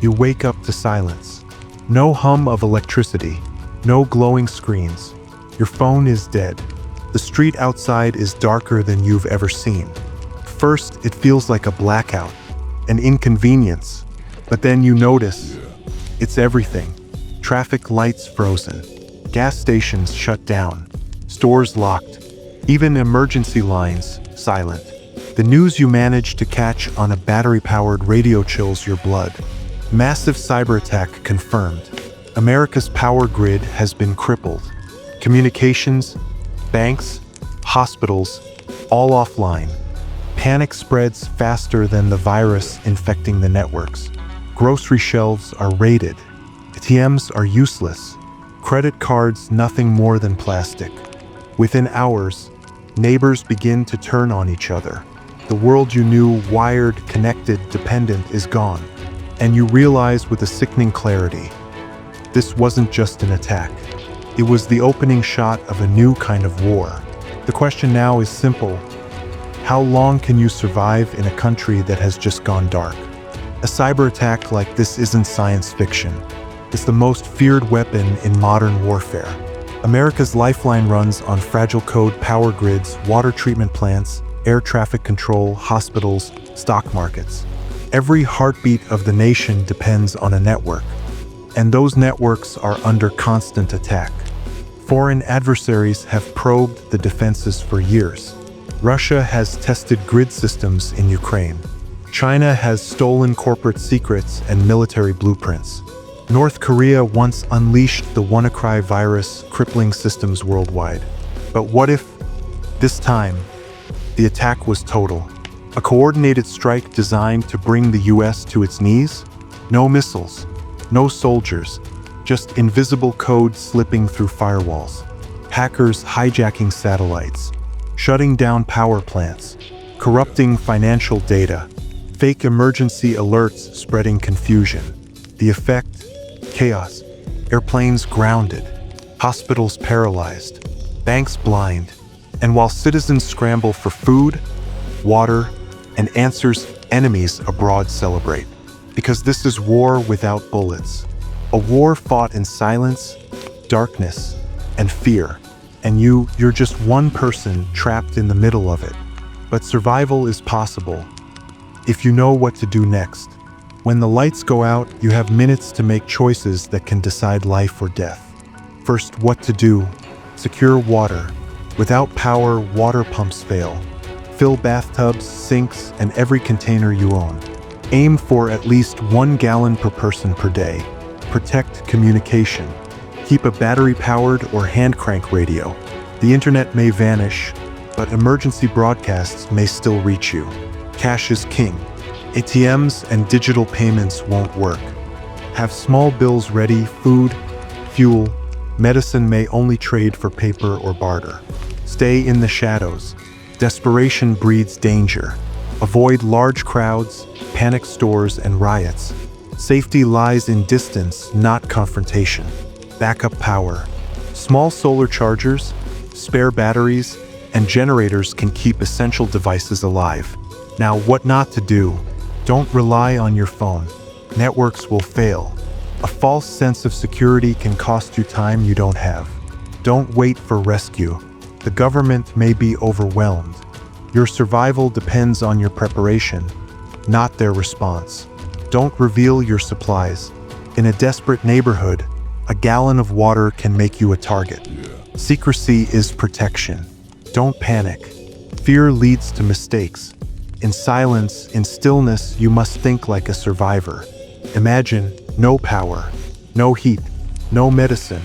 You wake up to silence. No hum of electricity, no glowing screens. Your phone is dead. The street outside is darker than you've ever seen. First, it feels like a blackout, an inconvenience. But then you notice, it's everything. Traffic lights frozen, gas stations shut down, stores locked, even emergency lines silent. The news you manage to catch on a battery-powered radio chills your blood. Massive cyberattack confirmed. America's power grid has been crippled. Communications, banks, hospitals, all offline. Panic spreads faster than the virus infecting the networks. Grocery shelves are raided. ATMs are useless. Credit cards nothing more than plastic. Within hours, neighbors begin to turn on each other. The world you knew wired, connected, dependent is gone. And you realize with a sickening clarity, this wasn't just an attack. It was the opening shot of a new kind of war. The question now is simple. How long can you survive in a country that has just gone dark? A cyber attack like this isn't science fiction. It's the most feared weapon in modern warfare. America's lifeline runs on fragile code power grids, water treatment plants, air traffic control, hospitals, stock markets. Every heartbeat of the nation depends on a network, and those networks are under constant attack. Foreign adversaries have probed the defenses for years. Russia has tested grid systems in Ukraine. China has stolen corporate secrets and military blueprints. North Korea once unleashed the WannaCry virus, crippling systems worldwide. But what if, this time, the attack was total? A coordinated strike designed to bring the US to its knees? No missiles, no soldiers, just invisible code slipping through firewalls. Hackers hijacking satellites, shutting down power plants, corrupting financial data, fake emergency alerts spreading confusion. The effect? Chaos. Airplanes grounded, hospitals paralyzed, banks blind. And while citizens scramble for food, water, and answers, enemies abroad celebrate. Because this is war without bullets. A war fought in silence, darkness, and fear. And you're just one person trapped in the middle of it. But survival is possible if you know what to do next. When the lights go out, you have minutes to make choices that can decide life or death. First, what to do. Secure water. Without power, water pumps fail. Fill bathtubs, sinks, and every container you own. Aim for at least 1 gallon per person per day. Protect communication. Keep a battery-powered or hand-crank radio. The internet may vanish, but emergency broadcasts may still reach you. Cash is king. ATMs and digital payments won't work. Have small bills ready. Food, fuel, medicine may only trade for paper or barter. Stay in the shadows. Desperation breeds danger. Avoid large crowds, panic stores, and riots. Safety lies in distance, not confrontation. Backup power. Small solar chargers, spare batteries, and generators can keep essential devices alive. Now, what not to do? Don't rely on your phone. Networks will fail. A false sense of security can cost you time you don't have. Don't wait for rescue. The government may be overwhelmed. Your survival depends on your preparation, not their response. Don't reveal your supplies. In a desperate neighborhood, a gallon of water can make you a target. Secrecy is protection. Don't panic. Fear leads to mistakes. In silence, in stillness, you must think like a survivor. Imagine no power, no heat, no medicine,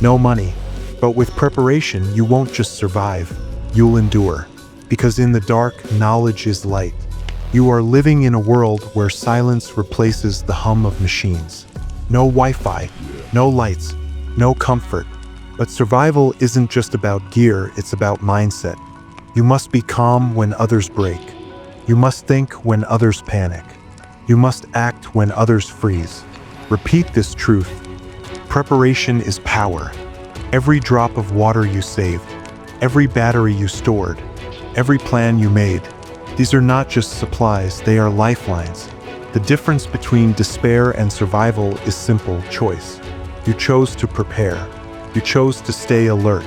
no money. But with preparation, you won't just survive, you'll endure. Because in the dark, knowledge is light. You are living in a world where silence replaces the hum of machines. No Wi-Fi, no lights, no comfort. But survival isn't just about gear, it's about mindset. You must be calm when others break. You must think when others panic. You must act when others freeze. Repeat this truth. Preparation is power. Every drop of water you saved, every battery you stored, every plan you made. These are not just supplies, they are lifelines. The difference between despair and survival is simple choice. You chose to prepare. You chose to stay alert.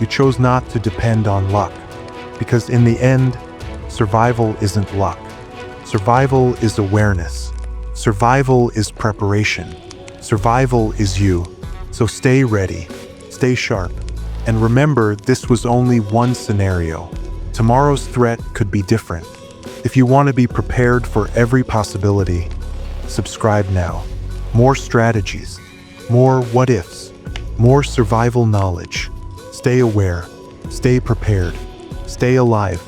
You chose not to depend on luck. Because in the end, survival isn't luck. Survival is awareness. Survival is preparation. Survival is you. So stay ready, stay sharp, and remember this was only one scenario. Tomorrow's threat could be different. If you want to be prepared for every possibility, subscribe now. More strategies, more what-ifs, more survival knowledge. Stay aware, stay prepared, stay alive.